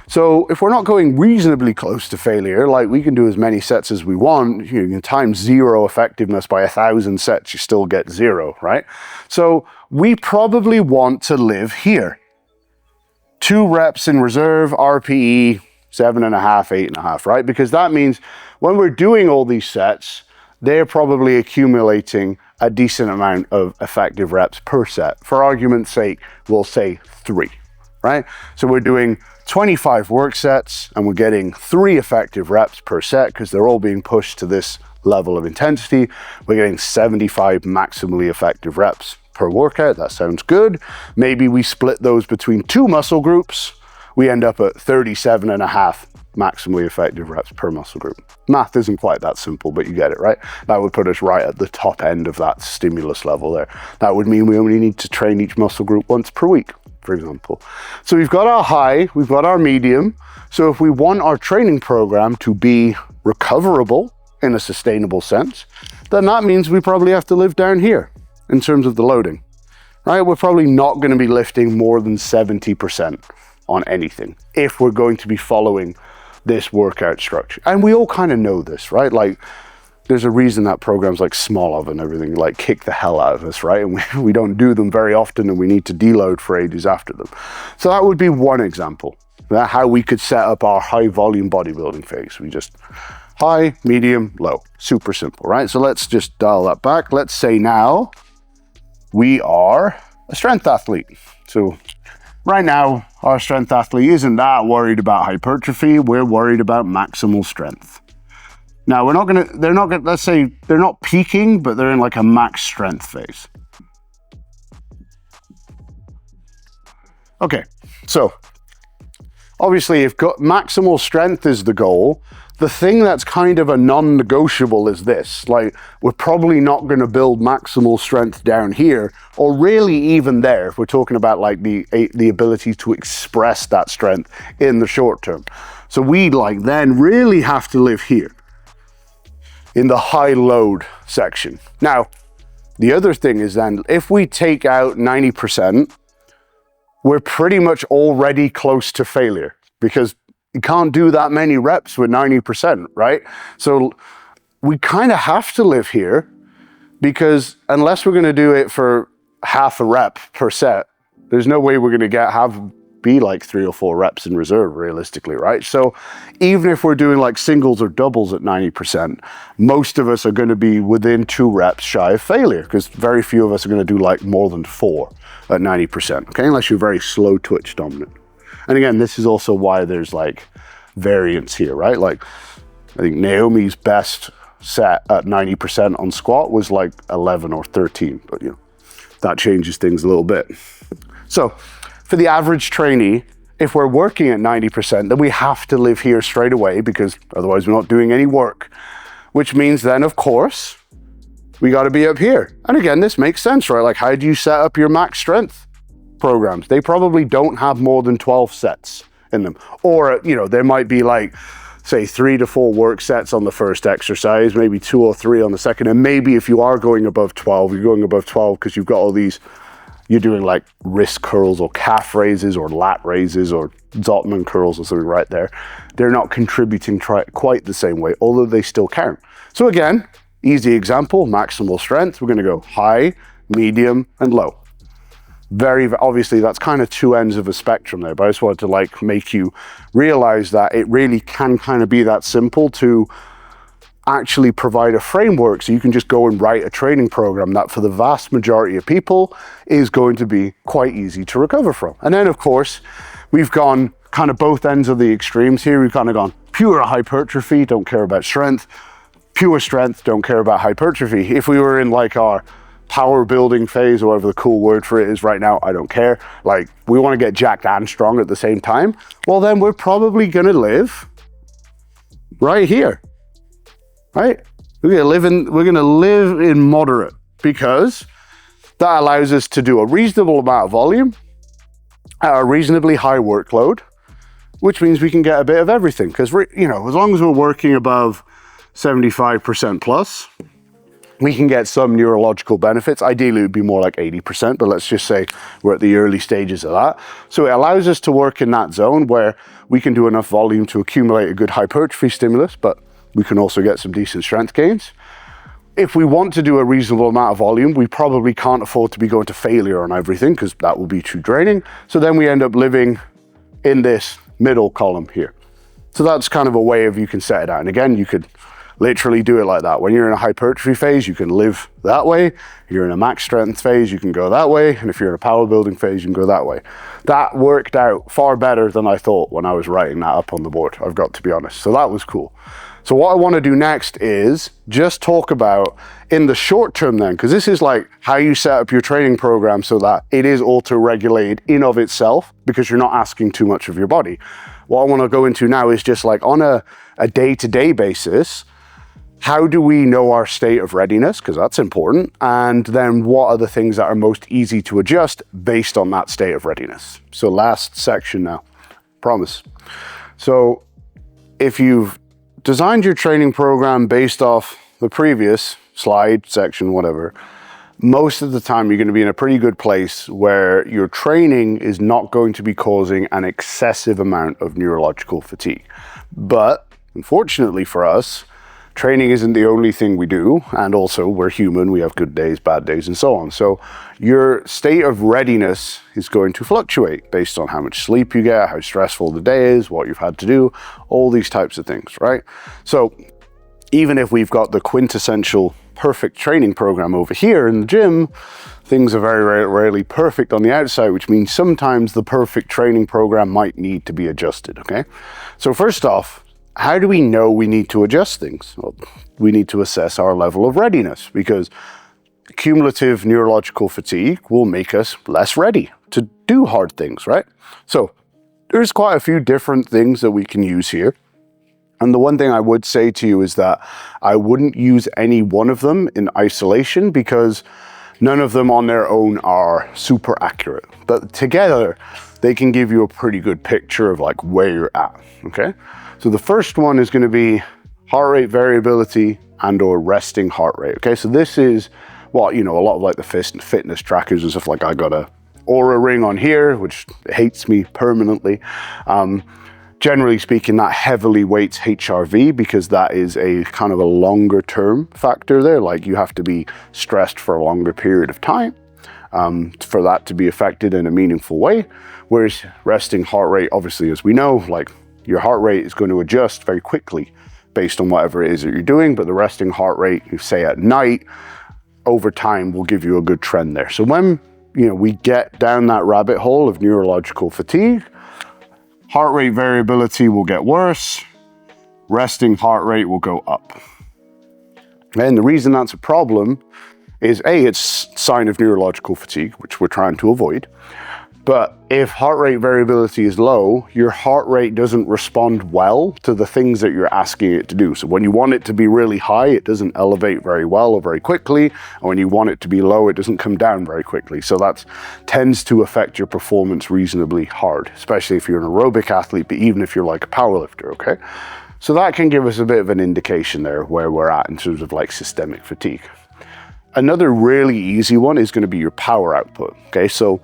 So if we're not going reasonably close to failure, like we can do as many sets as we want, you can times 0 effectiveness by 1,000 sets, you still get 0, right? So we probably want to live here. 2 reps in reserve, RPE, 7.5, 8.5, right? Because that means when we're doing all these sets, they're probably accumulating a decent amount of effective reps per set. For argument's sake, we'll say 3, right? So we're doing 25 work sets and we're getting 3 effective reps per set because they're all being pushed to this level of intensity. We're getting 75 maximally effective reps per workout. That sounds good. Maybe we split those between 2 muscle groups. We end up at 37.5 maximally effective reps per muscle group. Math isn't quite that simple, but you get it, right? That would put us right at the top end of that stimulus level there. That would mean we only need to train each muscle group once per week, for example. So we've got our high, we've got our medium. So if we want our training program to be recoverable in a sustainable sense, then that means we probably have to live down here in terms of the loading, right? We're probably not going to be lifting more than 70% on anything if we're going to be following this workout structure. And we all kind of know this, right? Like, there's a reason that programs like Smolov and everything like kick the hell out of us, right? And we don't do them very often, and we need to deload for ages after them. So that would be one example. That's how we could set up our high volume bodybuilding phase. We just high, medium, low. Super simple, right? So let's just dial that back. Let's say now we are a strength athlete. So right now, our strength athlete isn't that worried about hypertrophy. We're worried about maximal strength. Now, let's say they're not peaking, but they're in like a max strength phase. Okay, so obviously if maximal strength is the goal, the thing that's kind of a non-negotiable is this. Like, we're probably not going to build maximal strength down here, or really even there, if we're talking about like the ability to express that strength in the short term. So we like then really have to live here in the high load section. Now, the other thing is then if we take out 90%, we're pretty much already close to failure, because you can't do that many reps with 90%, right? So we kind of have to live here, because unless we're going to do it for half a rep per set, there's no way we're going to be like 3 or 4 reps in reserve realistically, right? So even if we're doing like singles or doubles at 90%, most of us are going to be within 2 reps shy of failure, because very few of us are going to do like more than 4 at 90%, okay? Unless you're very slow twitch dominant. And again, this is also why there's like variance here, right? Like, I think Naomi's best set at 90% on squat was like 11 or 13, but you know, that changes things a little bit. So for the average trainee, if we're working at 90%, then we have to live here straight away, because otherwise we're not doing any work, which means then, of course, we got to be up here. And again, this makes sense, right? Like, how do you set up your max strength programs? They probably don't have more than 12 sets in them. Or, you know, there might be like, say 3 to 4 work sets on the first exercise, maybe 2 or 3 on the second. And maybe if you are going above 12, you're going above 12 because you've got all these, you're doing like wrist curls or calf raises or lat raises or Zottman curls or something right there. They're not contributing quite the same way, although they still count. So again, easy example, maximal strength. We're going to go high, medium, and low. Very obviously, that's kind of 2 ends of a spectrum there, but I just wanted to like make you realize that it really can kind of be that simple to actually provide a framework, so you can just go and write a training program that for the vast majority of people is going to be quite easy to recover from. And then of course, we've gone kind of both ends of the extremes here. We've kind of gone pure hypertrophy, don't care about strength, pure strength, don't care about hypertrophy. If we were in like our power building phase, or whatever the cool word for it is right now, I don't care. Like, we want to get jacked and strong at the same time. Well, then we're probably going to live right here, right? We're going to live in moderate, because that allows us to do a reasonable amount of volume at a reasonably high workload, which means we can get a bit of everything. Because, you know, as long as we're working above 75% plus, we can get some neurological benefits. Ideally, it would be more like 80%, but let's just say we're at the early stages of that. So it allows us to work in that zone where we can do enough volume to accumulate a good hypertrophy stimulus, but we can also get some decent strength gains. If we want to do a reasonable amount of volume, we probably can't afford to be going to failure on everything, because that will be too draining. So then we end up living in this middle column here. So that's kind of a way of you can set it out. And again, you could literally do it like that. When you're in a hypertrophy phase, you can live that way. If you're in a max strength phase, you can go that way. And if you're in a power building phase, you can go that way. That worked out far better than I thought when I was writing that up on the board, I've got to be honest. So that was cool. So what I want to do next is just talk about in the short term then, because this is like how you set up your training program so that it is auto-regulated in of itself, because you're not asking too much of your body. What I want to go into now is just like on a day-to-day basis, how do we know our state of readiness? Because that's important. And then what are the things that are most easy to adjust based on that state of readiness? So last section now, promise. So if you've designed your training program based off the previous slide, section, whatever, most of the time you're going to be in a pretty good place where your training is not going to be causing an excessive amount of neurological fatigue. But unfortunately for us, training isn't the only thing we do, and also we're human, we have good days, bad days, and so on. So your state of readiness is going to fluctuate based on how much sleep you get, how stressful the day is, what you've had to do, all these types of things, right? So even if we've got the quintessential perfect training program over here in the gym, things are very rarely perfect on the outside, which means sometimes the perfect training program might need to be adjusted, okay? So first off, how do we know we need to adjust things? Well, we need to assess our level of readiness, because cumulative neurological fatigue will make us less ready to do hard things, right? So there's quite a few different things that we can use here. And the one thing I would say to you is that I wouldn't use any one of them in isolation, because none of them on their own are super accurate. But together, they can give you a pretty good picture of like where you're at, okay? So the first one is going to be heart rate variability and or resting heart rate. Okay, so this is what, you know, a lot of like the fitness trackers and stuff, like I got a Aura ring on here, which hates me permanently. Generally speaking, that heavily weights HRV, because that is a kind of a longer term factor there. Like you have to be stressed for a longer period of time for that to be affected in a meaningful way. Whereas resting heart rate, obviously, as we know, like your heart rate is going to adjust very quickly based on whatever it is that you're doing, but the resting heart rate, you say at night, over time will give you a good trend there. So when, you know, we get down that rabbit hole of neurological fatigue, heart rate variability will get worse, resting heart rate will go up. And the reason that's a problem is A, it's a sign of neurological fatigue, which we're trying to avoid. But if heart rate variability is low, your heart rate doesn't respond well to the things that you're asking it to do. So when you want it to be really high, it doesn't elevate very well or very quickly. And when you want it to be low, it doesn't come down very quickly. So that tends to affect your performance reasonably hard, especially if you're an aerobic athlete, but even if you're like a powerlifter, okay? So that can give us a bit of an indication there where we're at in terms of like systemic fatigue. Another really easy one is going to be your power output, okay? So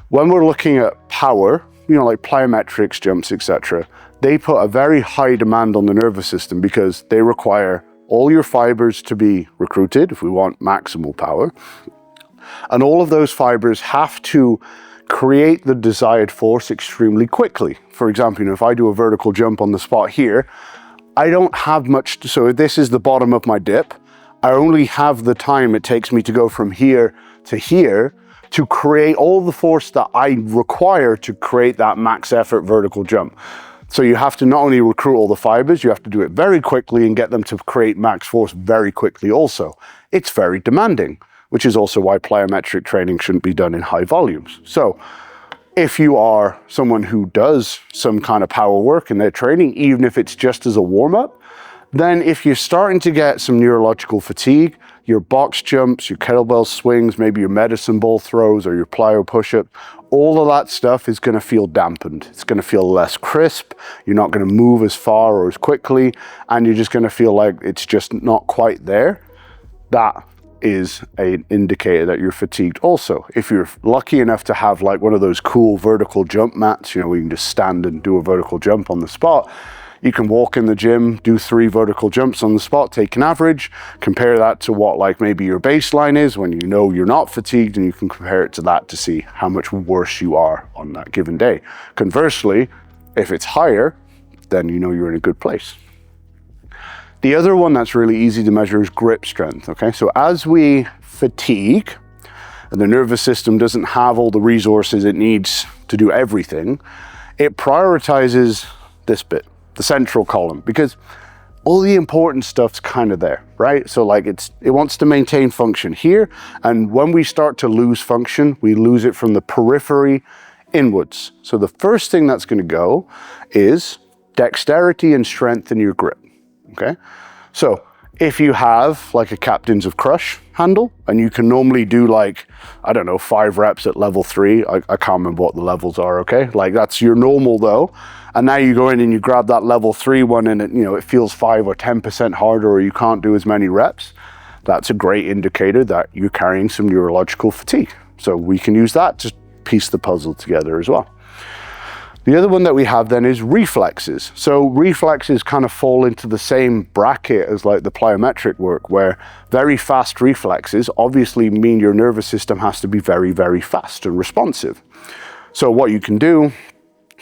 when we're looking at power, you know, like plyometrics, jumps, etc., they put a very high demand on the nervous system because they require all your fibers to be recruited if we want maximal power. And all of those fibers have to create the desired force extremely quickly. For example, you know, if I do a vertical jump on the spot here, I don't have much, so if this is the bottom of my dip, I only have the time it takes me to go from here to here to create all the force that I require to create that max effort vertical jump. So you have to not only recruit all the fibers, you have to do it very quickly and get them to create max force very quickly also. It's very demanding, which is also why plyometric training shouldn't be done in high volumes. So if you are someone who does some kind of power work in their training, even if it's just as a warm-up, then if you're starting to get some neurological fatigue, your box jumps, your kettlebell swings, maybe your medicine ball throws or your plyo push-up, all of that stuff is going to feel dampened. It's going to feel less crisp. You're not going to move as far or as quickly, and you're just going to feel like it's just not quite there. That is an indicator that you're fatigued also. If you're lucky enough to have like one of those cool vertical jump mats, you know, where you can just stand and do a vertical jump on the spot, you can walk in the gym, do 3 vertical jumps on the spot, take an average, compare that to what like maybe your baseline is when you know you're not fatigued, and you can compare it to that to see how much worse you are on that given day. Conversely, if it's higher, then you know you're in a good place. The other one that's really easy to measure is grip strength, okay? So as we fatigue, and the nervous system doesn't have all the resources it needs to do everything, it prioritizes this bit, the central column, because all the important stuff's kind of there, right? So like it wants to maintain function here, and when we start to lose function, we lose it from the periphery inwards. So the first thing that's going to go is dexterity and strength in your grip, okay? So if you have like a captains of crush handle, and you can normally do like, I don't know, 5 reps at level 3, I can't remember what the levels are, okay? Like that's your normal though. And now you go in and you grab that level 3 one and it feels 5 or 10% harder, or you can't do as many reps. That's a great indicator that you're carrying some neurological fatigue. So we can use that to piece the puzzle together as well. The other one that we have then is reflexes. So reflexes kind of fall into the same bracket as like the plyometric work, where very fast reflexes obviously mean your nervous system has to be very, very fast and responsive. So what you can do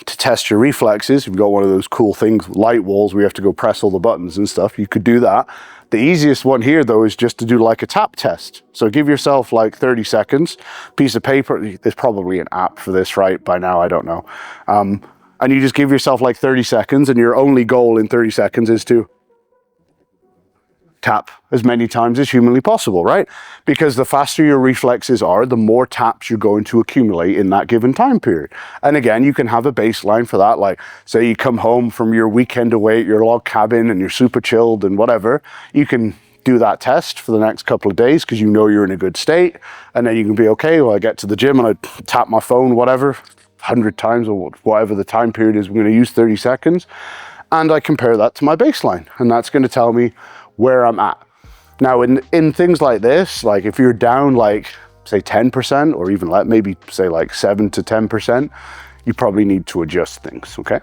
to test your reflexes, you've got one of those cool things, light walls, where you have to go press all the buttons and stuff. You could do that. The easiest one here though is just to do like a tap test. So give yourself like 30 seconds, piece of paper, there's probably an app for this right by now, I don't know. And you just give yourself like 30 seconds, and your only goal in 30 seconds is to tap as many times as humanly possible, right? Because the faster your reflexes are, the more taps you're going to accumulate in that given time period. And again, you can have a baseline for that. Like say you come home from your weekend away at your log cabin and you're super chilled and whatever, you can do that test for the next couple of days because you know you're in a good state. And then you can be, okay, well, I get to the gym and I tap my phone, whatever, 100 times or whatever the time period is, we're going to use 30 seconds. And I compare that to my baseline. And that's going to tell me where I'm at. Now in things like this, like if you're down like say 10%, or even like maybe say like 7 to 10%, you probably need to adjust things, okay?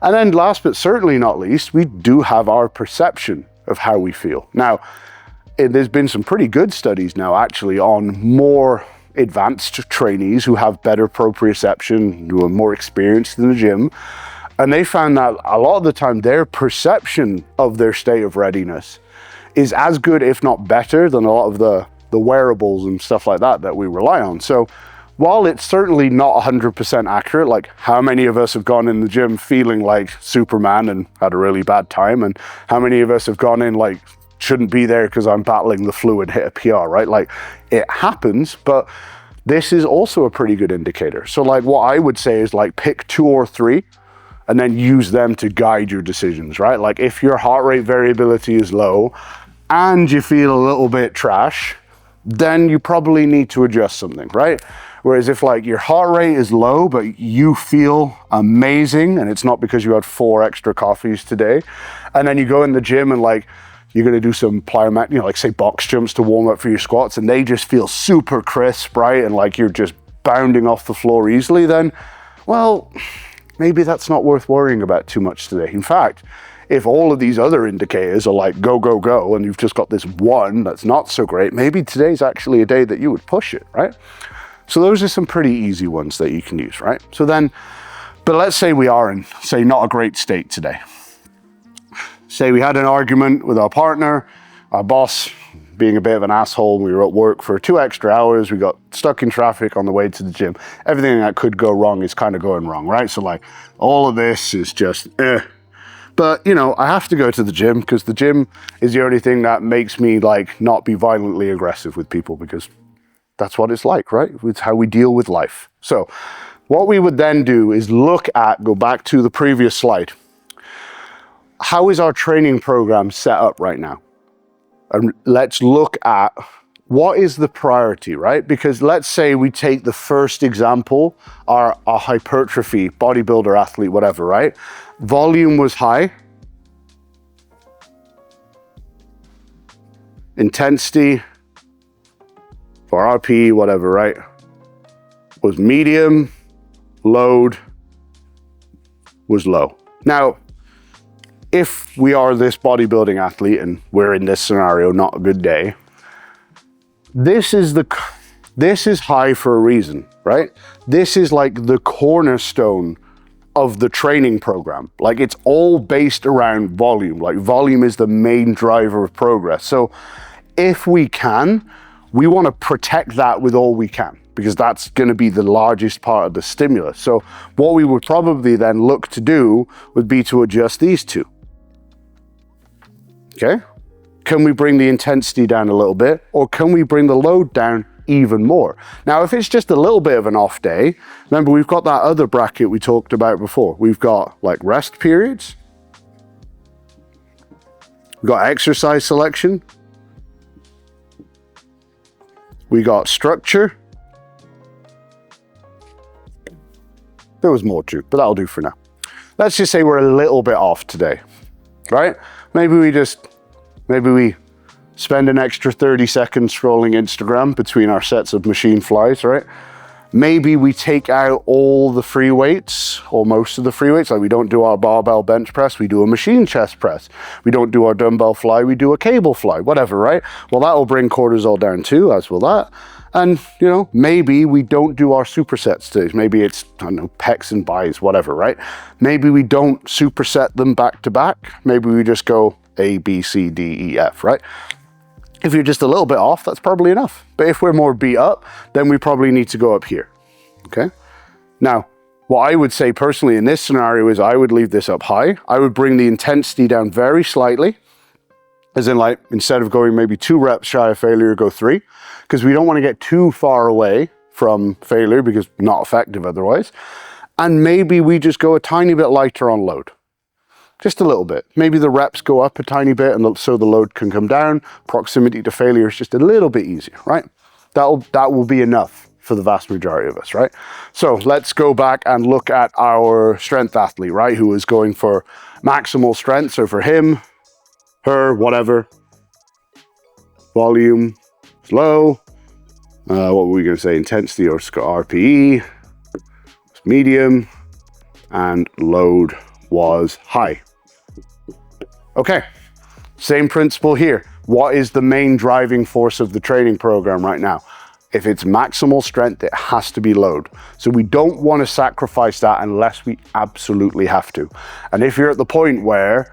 And then last but certainly not least, we do have our perception of how we feel. Now, there's been some pretty good studies now actually on more advanced trainees who have better proprioception, who are more experienced in the gym. And they found that a lot of the time their perception of their state of readiness is as good, if not better, than a lot of the wearables and stuff like that we rely on. So while it's certainly not 100% accurate, like how many of us have gone in the gym feeling like Superman and had a really bad time, and how many of us have gone in like, shouldn't be there because I'm battling the flu and hit a PR, right? Like it happens, but this is also a pretty good indicator. So like what I would say is like pick 2 or 3 and then use them to guide your decisions, right? Like if your heart rate variability is low and you feel a little bit trash, then you probably need to adjust something, right? Whereas if like your heart rate is low, but you feel amazing, and it's not because you had 4 extra coffees today, and then you go in the gym and like, you're going to do some plyometric, like say box jumps to warm up for your squats, and they just feel super crisp, right? And like you're just bounding off the floor easily, then, well, maybe that's not worth worrying about too much today. In fact, if all of these other indicators are like go, go, go, and you've just got this one that's not so great, maybe today's actually a day that you would push it, right? So those are some pretty easy ones that you can use, right? So then, but let's say we are in, say, not a great state today. Say we had an argument with our partner, our boss being a bit of an asshole, we were at work for 2 extra hours, we got stuck in traffic on the way to the gym. Everything that could go wrong is kind of going wrong, right? So like all of this is just But you know, I have to go to the gym because the gym is the only thing that makes me like not be violently aggressive with people, because that's what it's like, right? It's how we deal with life. So what we would then do is look at, go back to the previous slide. How is our training program set up right now? And let's look at what is the priority, right? Because let's say we take the first example, our hypertrophy, bodybuilder, athlete, whatever, right? Volume was high. Intensity, for RPE, whatever, right? Was medium. Load was low. Now, if we are this bodybuilding athlete and we're in this scenario, not a good day, this is high for a reason, right? This is like the cornerstone of the training program. Like, it's all based around volume. Like, volume is the main driver of progress. So if we can, we want to protect that with all we can, because that's going to be the largest part of the stimulus. So what we would probably then look to do would be to adjust these two. Okay? Can we bring the intensity down a little bit, or can we bring the load down even more? Now, if it's just a little bit of an off day, remember we've got that other bracket we talked about before. We've got like rest periods. We've got exercise selection. We got structure. There was more too, but that'll do for now. Let's just say we're a little bit off today, right? Maybe we spend an extra 30 seconds scrolling Instagram between our sets of machine flies, right? Maybe we take out all the free weights, or most of the free weights. Like, we don't do our barbell bench press, we do a machine chest press. We don't do our dumbbell fly, we do a cable fly, whatever, right? Well, that will bring cortisol down too, as will that. And, you know, maybe we don't do our supersets today. Maybe it's, I don't know, pecs and buys, whatever, right? Maybe we don't superset them back to back. Maybe we just go A, B, C, D, E, F, right? If you're just a little bit off, that's probably enough. But if we're more beat up, then we probably need to go up here, okay? Now, what I would say personally in this scenario is I would leave this up high. I would bring the intensity down very slightly, as in, like, instead of going maybe 2 reps shy of failure, go 3, because we don't want to get too far away from failure, because not effective otherwise. And maybe we just go a tiny bit lighter on load. Just a little bit. Maybe the reps go up a tiny bit, and so the load can come down. Proximity to failure is just a little bit easier, right? That will be enough for the vast majority of us, right? So let's go back and look at our strength athlete, right? Who is going for maximal strength. So for him, her, whatever, volume is low. What were we going to say? Intensity or RPE, medium, and load was high. Okay, same principle here. What is the main driving force of the training program right now? If it's maximal strength, it has to be load. So we don't want to sacrifice that unless we absolutely have to. And if you're at the point where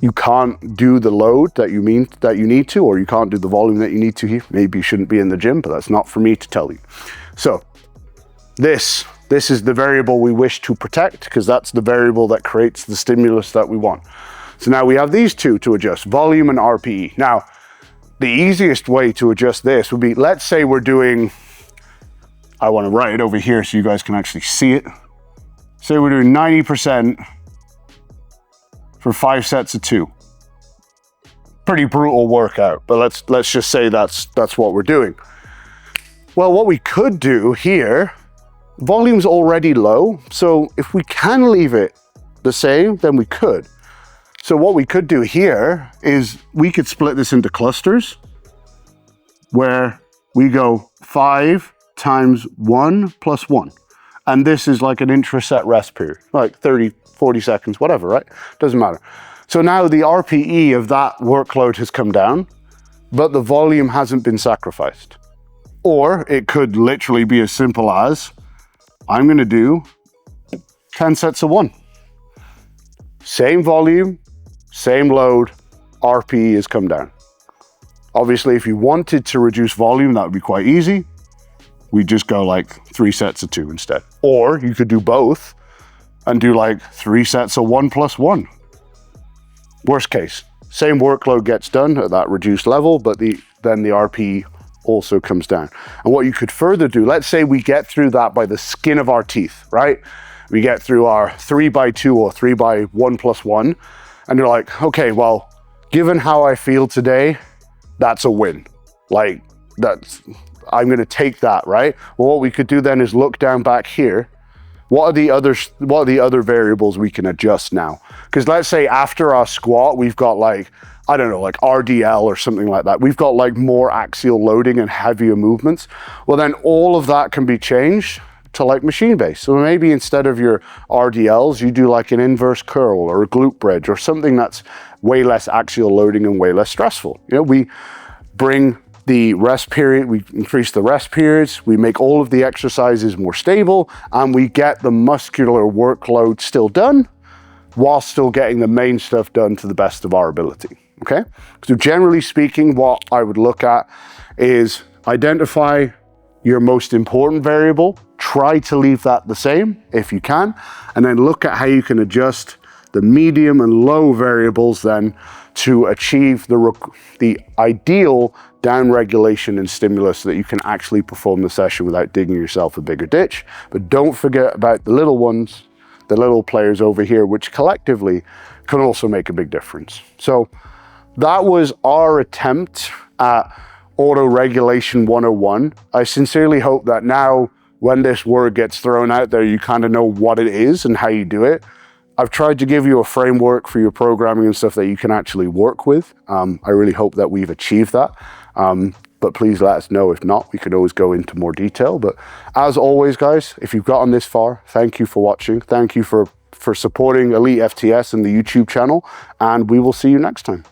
you can't do the load that you need to, or you can't do the volume that you need to here, maybe you shouldn't be in the gym, but that's not for me to tell you. So this is the variable we wish to protect, because that's the variable that creates the stimulus that we want. So now we have these two to adjust, volume and RPE. Now, the easiest way to adjust this would be, let's say we're doing, I want to write it over here so you guys can actually see it. Say we're doing 90% for 5 sets of 2. Pretty brutal workout, but let's just say that's what we're doing. Well, what we could do here, volume's already low, so if we can leave it the same, then we could. So what we could do here is we could split this into clusters, where we go 5 times 1 plus 1. And this is like an intra-set rest period, like 30, 40 seconds, whatever, right? Doesn't matter. So now the RPE of that workload has come down, but the volume hasn't been sacrificed. Or it could literally be as simple as, I'm going to do 10 sets of 1. Same volume, same load, RPE has come down. Obviously, if you wanted to reduce volume, that would be quite easy. We just go like 3 sets of 2 instead. Or you could do both and do like 3 sets of 1 plus 1. Worst case, same workload gets done at that reduced level, but then the RPE also comes down. And what you could further do, let's say we get through that by the skin of our teeth, right? We get through our 3x2 or 3x1 plus 1, and you're like, okay, well, given how I feel today, that's a win. Like, I'm gonna take that, right? Well, what we could do then is look down back here. What are the other variables we can adjust now? Because let's say after our squat, we've got like, I don't know, like RDL or something like that. We've got like more axial loading and heavier movements. Well, then all of that can be changed to like machine based. So maybe instead of your RDLs, you do like an inverse curl or a glute bridge or something that's way less axial loading and way less stressful. You know, we bring the rest period, we increase the rest periods, we make all of the exercises more stable, and we get the muscular workload still done while still getting the main stuff done to the best of our ability, okay? So generally speaking, what I would look at is identify your most important variable, try to leave that the same if you can, and then look at how you can adjust the medium and low variables then to achieve the ideal down regulation and stimulus so that you can actually perform the session without digging yourself a bigger ditch. But don't forget about the little ones, the little players over here, which collectively can also make a big difference. So that was our attempt at auto-regulation 101. I sincerely hope that now when this word gets thrown out there, you kind of know what it is and how you do it. I've tried to give you a framework for your programming and stuff that you can actually work with. I really hope that we've achieved that. But please let us know. If not, we could always go into more detail. But as always, guys, if you've gotten this far, thank you for watching. Thank you for supporting Elite FTS and the YouTube channel. And we will see you next time.